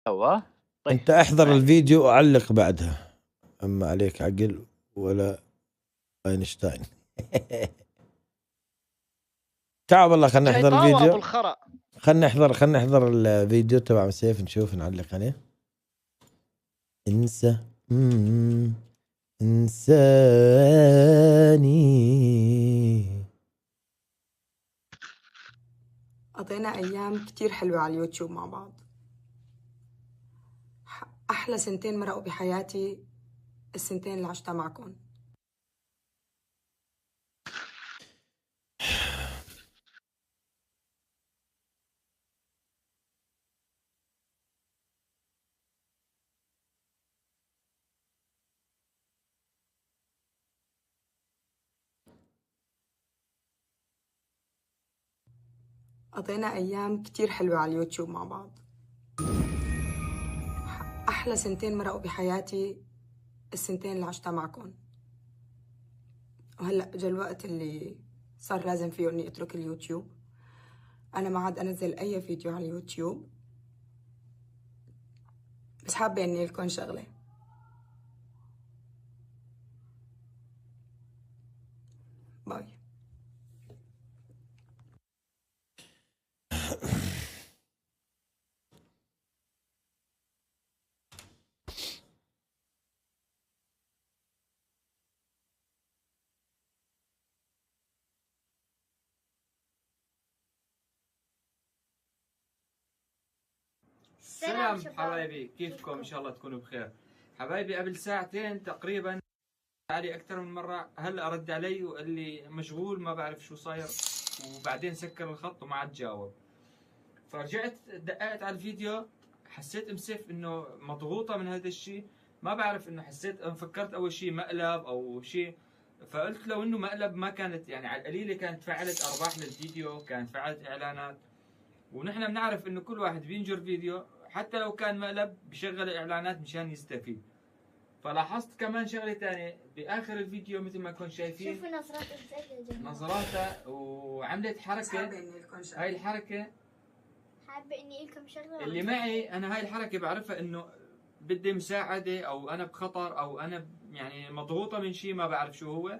هو طيب انت احضر الفيديو وعلق بعدها. اما عليك عقل ولا اينشتاين. تعال والله خلنا نحضر شيطان الفيديو. ابو الخرا. خلنا نحضر الفيديو تبع سيف نشوف نعلق عليه. انسى انساني. قضينا أيام كتير حلوة على اليوتيوب مع بعض. أحلى سنتين مرقوا بحياتي السنتين اللي عشتها معكم. قضينا أيام كتير حلوة على اليوتيوب مع بعض. أحلى سنتين مرقوا بحياتي السنتين اللي عشتها معكم. وهلأ اجى الوقت اللي صار لازم فيه إني أترك اليوتيوب. أنا ما عاد أنزل أي فيديو على اليوتيوب، بس حابة إني لكم شغلة. باي. سلام حبايبي، كيفكم؟ ان شاء الله تكونوا بخير. حبايبي قبل ساعتين تقريبا علي اكثر من مره، هلا ارد علي وقال لي مشغول ما بعرف شو صاير، وبعدين سكر الخط وما عاد جاوب. فرجعت دققت على الفيديو، حسيت مسيف انه مضغوطه من هذا الشيء، ما بعرف انه حسيت فكرت اول شيء مقلب او شيء، فقلت لو انه مقلب ما كانت يعني على القليله كانت فعلت ارباح للفيديو، كانت فعلت اعلانات. ونحن بنعرف انه كل واحد بينجر فيديو حتى لو كان مقلب بشغل اعلانات مشان يستفيد. فلاحظت كمان شغله ثانيه باخر الفيديو مثل ما كنتم شايفين، شوفوا نظراته نظراته وعملت حركه. هاي الحركه حابه اني لكم شغله اللي معي انا، هاي الحركه بعرفها انه بدي مساعده او انا بخطر او انا يعني مضغوطه من شيء ما بعرف شو هو،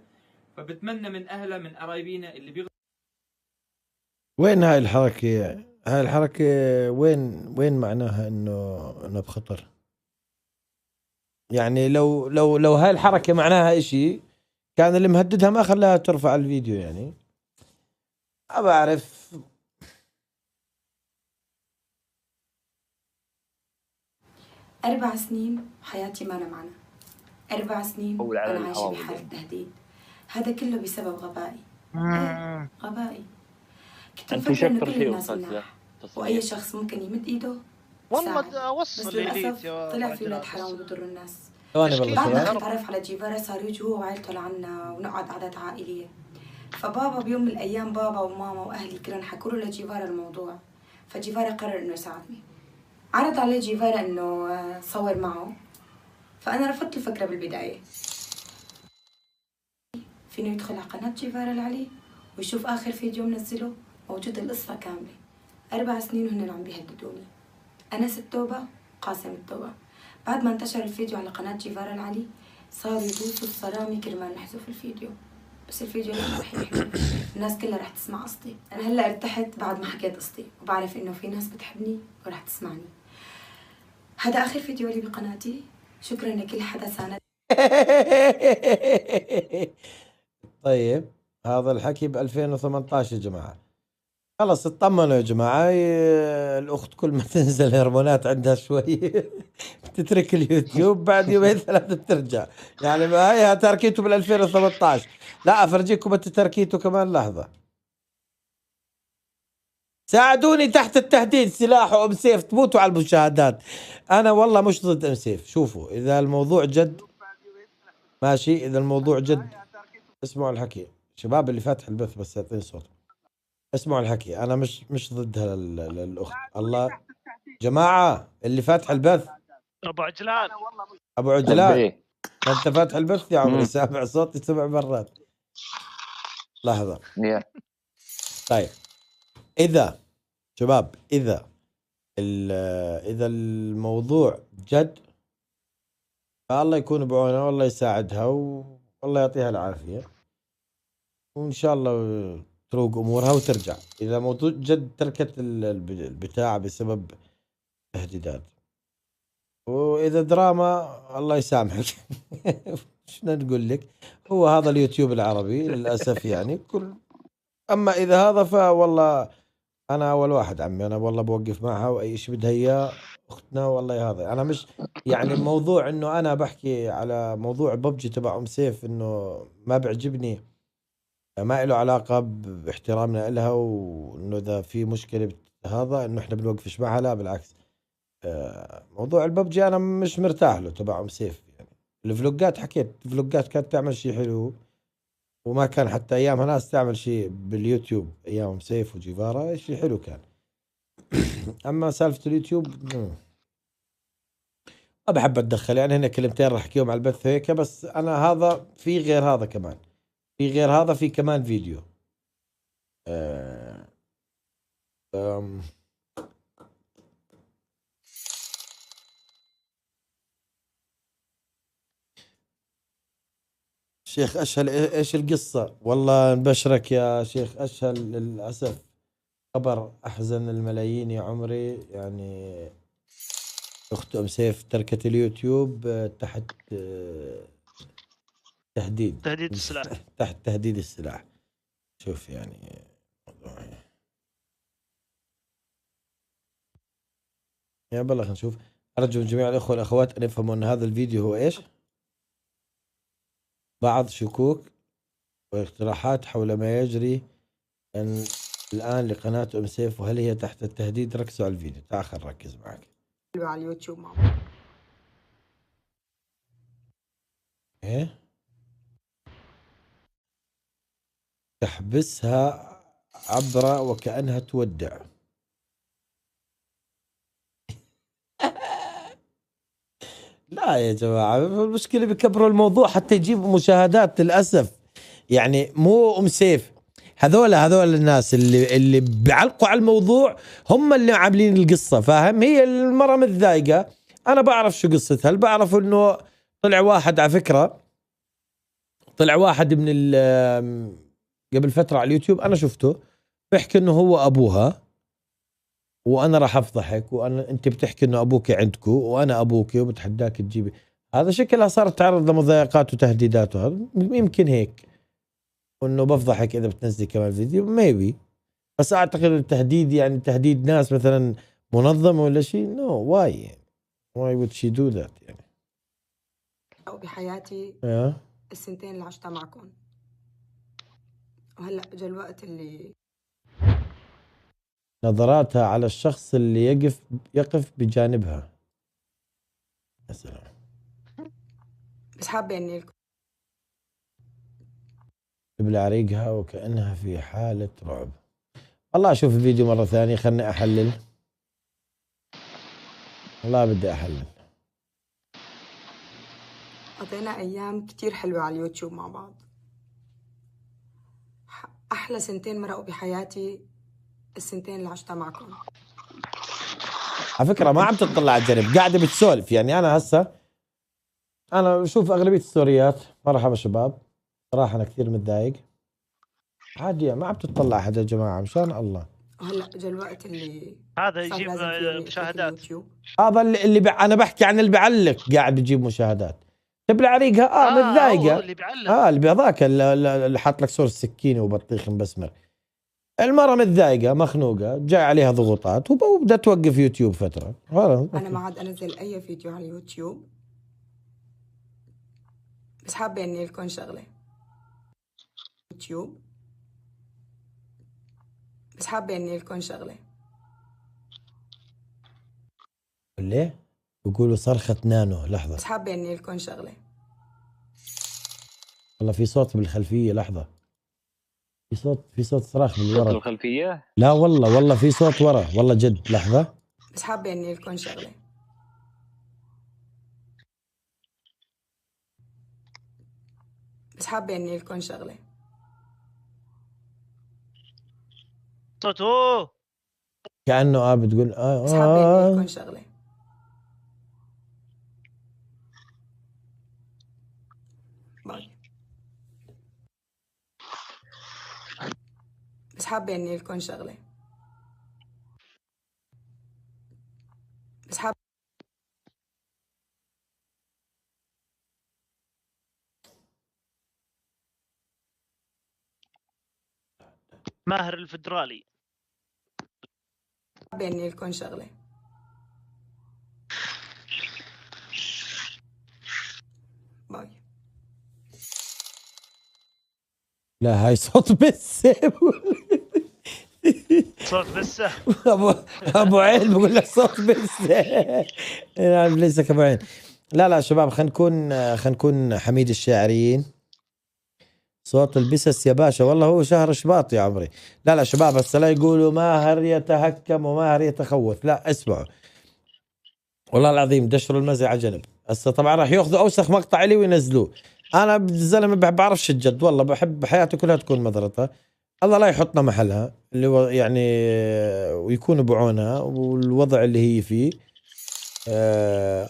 فبتمنى من اهلها من قرايبينا اللي بيغ... وين هاي الحركة؟ هاي الحركة وين معناها انه بخطر؟ يعني لو هاي الحركة معناها اشي، كان اللي مهددها ما خلاها ترفع الفيديو. يعني ما بعرف. 4 سنين حياتي ما أنا معنا. 4 سنين أنا عايشة بحالة تهديد. هذا كله بسبب غبائي. إيه غبائي. كنت مفكرة إنه كل الناس مناح وأي شخص ممكن يمد إيده والله بس للأسف طلع في ولاد حرام بضروا الناس. ثواني بعد ما والله. تعرف على جيفارا صار يجوا هو وعائلته لعنا ونقعد قعدات عائلية. فبابا بيوم من الأيام بابا وماما وأهلي كلهم حكوا له لجيفارا الموضوع، فجيفارا قرر إنه يساعدني. عرض عليه جيفارا إنه صور معه، فأنا رفضت الفكرة بالبداية. فينه يدخل على قناة جيفارا العلي ويشوف آخر فيديو منزله موجود القصة كاملة. 4 سنين وهن عم بيهددوني. أنس التوبة قاسم التوبة. بعد ما انتشر الفيديو على قناة جيفارا العلي صاروا يدوسوا الصرامي كرمال نحذف الفيديو، بس الفيديو لسه رح يحلو. الناس كلها رح تسمع قصتي. أنا هلا ارتحت بعد ما حكيت قصتي وبعرف إنه في ناس بتحبني ورح تسمعني. هذا آخر فيديو لي بقناتي. شكرا لكل حدا ساند. طيب هذا الحكي ب 2018 يا جماعة. خلص اطمنوا يا جماعة. الأخت كل ما تنزل هرمونات عندها شوي بتترك اليوتيوب، بعد يومين 3 بترجع. يعني ما هي تركيته بال 2018. لا أفرجيكم تركيته كمان لحظة. ساعدوني تحت التهديد سلاح وأم سيف تموتوا على المشاهدات. أنا والله مش ضد أم سيف. شوفوا إذا الموضوع جد ماشي، إذا الموضوع جد اسمعوا الحكي. شباب اللي فاتح البث بس يعطيني صوت. اسمعوا الحكي. أنا مش ضدها للأخت. الله جماعة اللي فاتح البث. ابو عجلان. أبو عجلان ما أنت فاتح البث يا عمري؟ سامع صوتي 7 مرات. لحظة. طيب إذا شباب إذا اذا الموضوع جد فالله يكون بعونها والله يساعدها والله يعطيها العافية، وان شاء الله تروق امورها وترجع. اذا موضوع جد تركت البتاع بسبب تهديدات، واذا دراما الله يسامحك. شنو نقول لك، هو هذا اليوتيوب العربي للاسف يعني كل. اما اذا هذا فوالله انا اول واحد عمي، انا والله بوقف معها واي شيء بدها اياه اختنا والله. هذا انا مش يعني الموضوع انه انا بحكي على موضوع ببجي تبع ام سيف انه ما بيعجبني، ما له علاقة باحترامنا إلها، وإنه إذا في مشكلة هذا إنه إحنا بنوقفش معها، لا بالعكس. موضوع الببجي أنا مش مرتاح له تبع أم سيف يعني. الفلوجات حكيت، الفلوجات كانت تعمل شيء حلو، وما كان حتى أيامها ناس تعمل شيء باليوتيوب أيام أم سيف وجيفارا شيء حلو كان. أما سالفة اليوتيوب ما بحب أتدخل يعني، هنا كلمتين راح أحكيهم على البث هيك بس. أنا هذا في غير هذا كمان، في غير هذا في كمان فيديو. أم شيخ أشهل إيش القصة؟ والله نبشرك يا شيخ أشهل، للأسف خبر أحزن الملايين يا عمري. يعني أخت أم سيف تركت اليوتيوب تحت تهديد السلاح. تحت تهديد السلاح. شوف يعني يا بالله خلينا نشوف. أرجو من جميع الأخوة والأخوات أن يفهموا أن هذا الفيديو هو إيش؟ بعض شكوك واقتراحات حول ما يجري أن الآن لقناة أم سيف، وهل هي تحت التهديد؟ ركزوا على الفيديو، تعال خل نركز معك. على اليوتيوب مع بعض. إيه؟ تحبسها عبرة وكأنها تودع. لا يا جماعة، المشكلة بيكبروا الموضوع حتى يجيبوا مشاهدات للأسف. يعني مو أم سيف، هذول الناس اللي بيعلقوا على الموضوع هم اللي عاملين القصة، فاهم؟ هي المرة متضايقة، أنا بعرف شو قصتها. اللي بعرف إنه طلع واحد، على فكرة طلع واحد من قبل فترة على اليوتيوب أنا شفته بيحكي إنه هو أبوها، وأنا راح أفضحك، أنت بتحكي إنه أبوك عندكو وأنا أبوك وبتحداك تجيبي. هذا شكلها صارت تعرض لمضايقات وتهديدات، وهذا يمكن هيك، وإنه بفضحك إذا بتنزلي كمان فيديو ميبي. بس أعتقد التهديد يعني تهديد ناس مثلا منظمة ولا شيء، نو واي would she do that يعني. أو بحياتي السنتين اللي عشتها معكم، وهلا اجى الوقت اللي نظراتها على الشخص اللي يقف بجانبها. يا سلام. بس حابة اني لكم تبلع ريقها وكأنها في حالة رعب. والله أشوف الفيديو مرة ثانية، خلني أحلل. والله بدي أحلل. قضينا أيام كتير حلوة على اليوتيوب مع بعض. أحلى سنتين مرقوا بحياتي السنتين اللي عشتها معكم. على فكرة ما عم تطلع على الجنب، قاعدة بتسولف. يعني أنا هسه أنا بشوف أغلبية الستوريات. مرحبا شباب، صراحة أنا كثير متضايق. عادي ما عم تطلع أحد يا جماعة مشان الله. وهلا اجى الوقت اللي هذا يجيب مشاهدات. هذا أنا بحكي عن اللي بعلق قاعد بيجيب مشاهدات. تبلع ريقها متضايقة. اللي بيعلق اللي بهذاك اللي حاط لك صورة سكينة وبطيخ مبسمر. المرة متضايقة مخنوقة، جاي عليها ضغوطات وبدها توقف يوتيوب فترة. أنا ما عاد أنزل أي فيديو على اليوتيوب، بس حابة إني لكم شغلة. يوتيوب بس حابة إني لكم شغلة. ليه؟ بيقولوا صرخة نانو. لحظة، بس حابة إني لكم شغلة. والله في صوت بالخلفية. لحظة، في صوت صراخ بالورا. الخلفية؟ لا والله في صوت ورا، والله جد. لحظة، بس حابة إني لكم شغلة. بس حابة إني لكم شغلة. صوته كأنه بتقول بس حابة إني أكون شغلة. باي. بس حابة إني أكون شغلة. بس حابة ماهر الفدرالي. إني أكون شغلة. باي. لا هاي صوت بس. صوت بسه. ابو عين بقول لك صوت بس. يعني ليس ابو عين. لا شباب خلينا نكون حميد الشاعريين. صوت البسس يا باشا، والله هو شهر شباط يا عمري. لا شباب هسه لا يقولوا ماهر يتهكم وماهر يتخوث، لا اسمعوا والله العظيم دشروا المزي على جنب. هسه طبعا راح ياخذوا اوسخ مقطع لي وينزلوه. انا الزلمه بعرفش الجد، والله بحب حياتي كلها تكون مضرتها. الله لا يحطنا محلها اللي هو يعني، ويكون بعونها والوضع اللي هي فيه.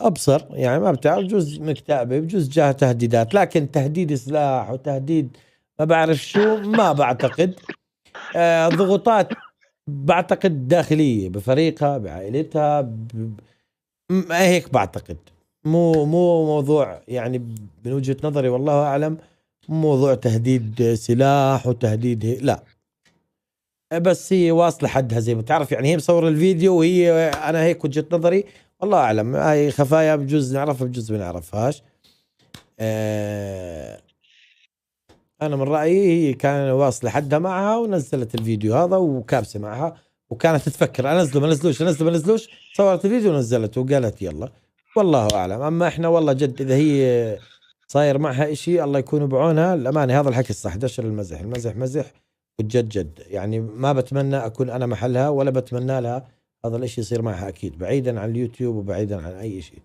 ابصر يعني ما بتعرف، بجوز مكتئبه، بجوز جاها تهديدات، لكن تهديد سلاح وتهديد ما بعرف شو ما بعتقد. ضغوطات بعتقد داخليه بفريقها بعائلتها هيك بعتقد. مو موضوع يعني من وجهة نظري والله اعلم، موضوع تهديد سلاح وتهديد لا، بس هي واصله حدها زي ما تعرف يعني. هي مصور الفيديو وهي انا هيك وجهة نظري والله اعلم. هاي خفايا بجوز نعرفها بجوز ما نعرفهاش. انا من رايي هي كان واصله حدها معها ونزلت الفيديو هذا وكابسه معها، وكانت تفكر انزله ما انزلوش انزله ما انزلوش، صورت الفيديو ونزلته وقالت يلا. والله اعلم. اما احنا والله جد اذا هي صاير معها اشي الله يكون بعونها. الامانه هذا الحكي الصح، دشر المزح مزح والجد جد يعني. ما بتمنى اكون انا محلها ولا بتمنى لها هذا الاشي يصير معها اكيد، بعيدا عن اليوتيوب وبعيدا عن اي شيء.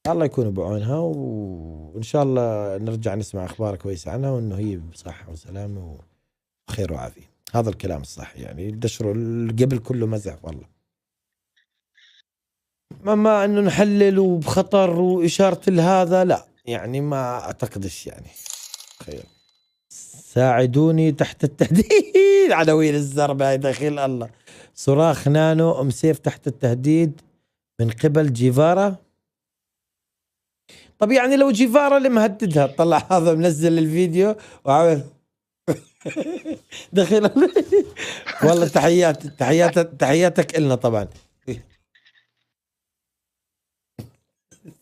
الله يكون بعونها وان شاء الله نرجع نسمع اخبار كويسه عنها، وانه هي بصحه وسلامه وخير وعافيه. هذا الكلام الصح يعني. دشروا قبل كله مزح والله. اما انه نحلل وبخطر واشاره لهذا لا يعني ما اعتقدش يعني. خير ساعدوني تحت التهديد. عناوين الزربة هاي دخيل الله. صراخ نانو ام سيف تحت التهديد من قبل جيفارا. طب يعني لو جيفارا اللي مهددها، طلع هذا منزل الفيديو وعمل دخيل. والله تحياتك إلنا طبعا.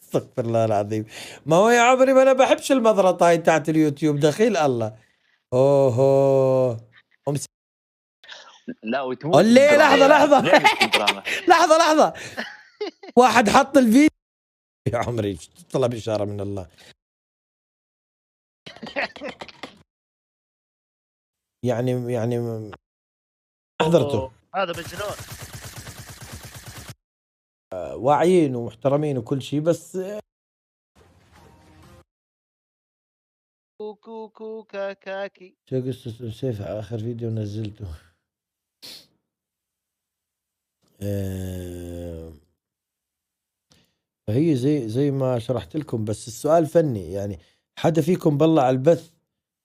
استغفر الله العظيم. ما هو يا عمري ما انا بحبش المضرطة هاي تاعت اليوتيوب دخيل الله. اوه لا وتموت ليه؟ لحظة دراما. لحظة واحد حط الفيديو يا عمري طلب إشارة من الله. يعني حضرته. هذا مجنون. واعيين ومحترمين وكل شيء، بس كوكو كاكاكي. شو قصة سيف آخر فيديو نزلته؟ فهي زي ما شرحت لكم، بس السؤال فني يعني. حدا فيكم بالله على البث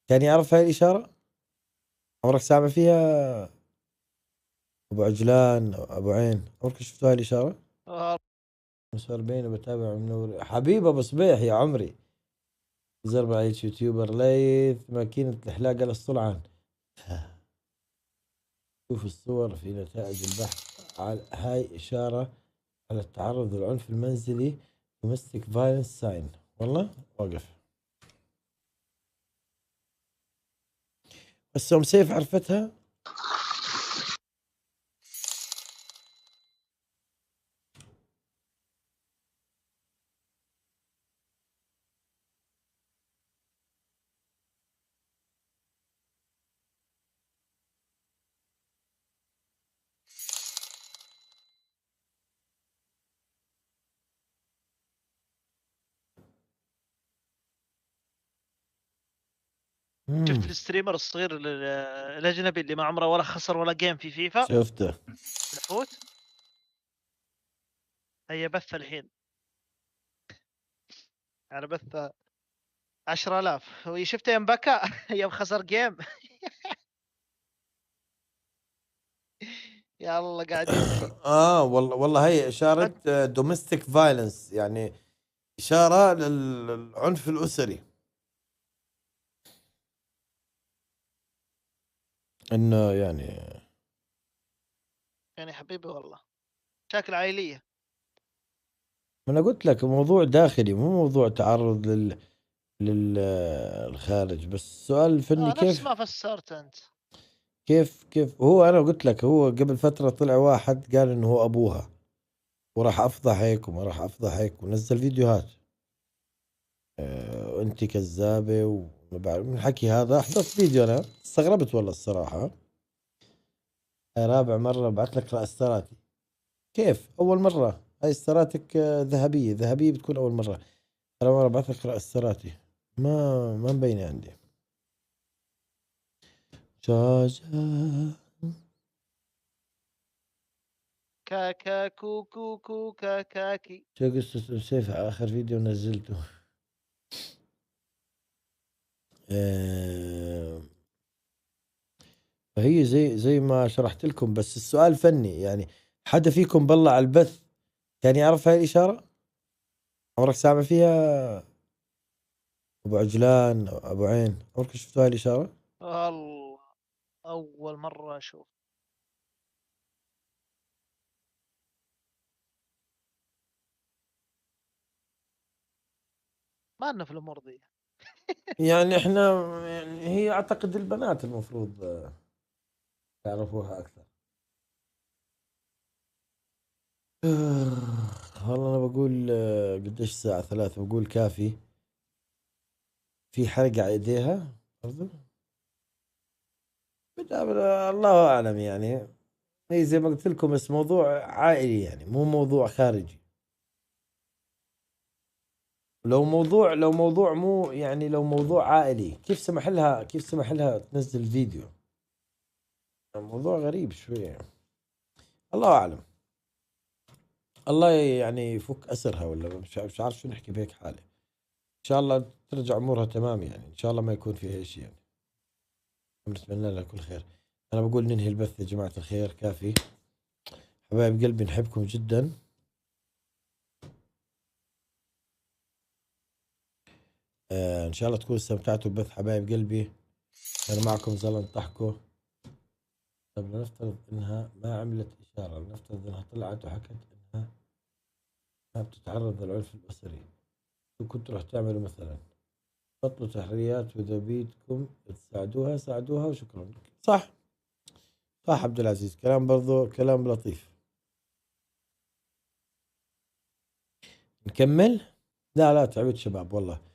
كان يعرف هاي الإشارة؟ عمرك سامع فيها أبو عجلان أبو عين؟ عمرك شفتوا هاي الإشارة؟ 45 وبتابع منور حبيب أبو صبيح يا عمري. زرب على يوتيوبر ليث ماكينة الحلاقة للصلعان. شوف الصور في نتائج البحث على هاي إشارة على التعرض للعنف المنزلي domestic violence sign. والله واقف. بس ام سيف عرفتها. شفت الستريمر الصغير الاجنبي اللي ما عمره ولا خسر ولا جيم في فيفا؟ شفته. الحوت هي بث الحين على بث 10,000. وشفت يوم بكى يوم خسر جيم. يا الله قاعد يبكي. والله هي اشاره دوميستيك فايلنس، يعني اشاره للعنف الاسري، انه يعني حبيبي والله مشاكل عائليه. ما انا قلت لك موضوع داخلي، مو موضوع تعرض للخارج. بس السؤال الفني نفس كيف ما فسرت انت. كيف هو، انا قلت لك هو قبل فترة طلع واحد قال انه هو ابوها وراح افضحك وما راح افضحك، ونزل فيديوهات وانت كذابة وما بعرف من الحكي هذا. حضرت فيديو، انا استغربت والله الصراحة. هاي رابع مرة بعت لك رأستراتي. كيف اول مرة؟ هاي استراتك ذهبية، ذهبية بتكون اول مرة. انا مرة بعت لك رأستراتي ما مبينة عندي. جاجا كاكا كوكو كوكا كاكي. شو قصة سيف آخر فيديو نزلته؟ فهي زي ما شرحت لكم. بس السؤال فني، يعني حدا فيكم بالله على البث كان يعرف هاي الإشارة؟ عمرك سامع فيها أبو عجلان أو أبو عين؟ عمرك شفتوا هاي الإشارة؟ الله اول مره اشوف. ما لنا في الامور دي. يعني احنا، يعني هي أعتقد البنات المفروض يعرفوها أكثر. والله أنا بقول قديش الساعة 3، بقول كافي. في حرقة على إيديها برضو. الله أعلم يعني. هي زي ما قلت لكم، بس موضوع عائلي يعني، مو موضوع خارجي. لو موضوع مو يعني، لو موضوع عائلي كيف سمح لها تنزل فيديو؟ موضوع غريب شوية يعني. الله أعلم. الله يعني يفك أسرها، ولا مش عارف شو نحكي بهيك حالة. إن شاء الله ترجع أمورها تمام، يعني إن شاء الله ما يكون فيها شيء يعني. نتمنى لها كل خير. أنا بقول ننهي البث يا جماعة الخير، كافي. حبايب قلبي نحبكم جدا. إن شاء الله تكونوا استمتعتوا ببث حبايب قلبي. أنا معكم زلط ضحكوا. طب لنفترض إنها ما عملت إشارة، لنفترض إنها طلعت وحكت إنها ما بتتعرض للعنف الأسري، شو كنتوا راح تعملوا مثلا؟ بطلوا تحريات، وإذا بيدكم تساعدوها ساعدوها وشكرا. صح صح عبد العزيز، كلام برضو كلام لطيف. نكمل؟ لا تعبت شباب والله.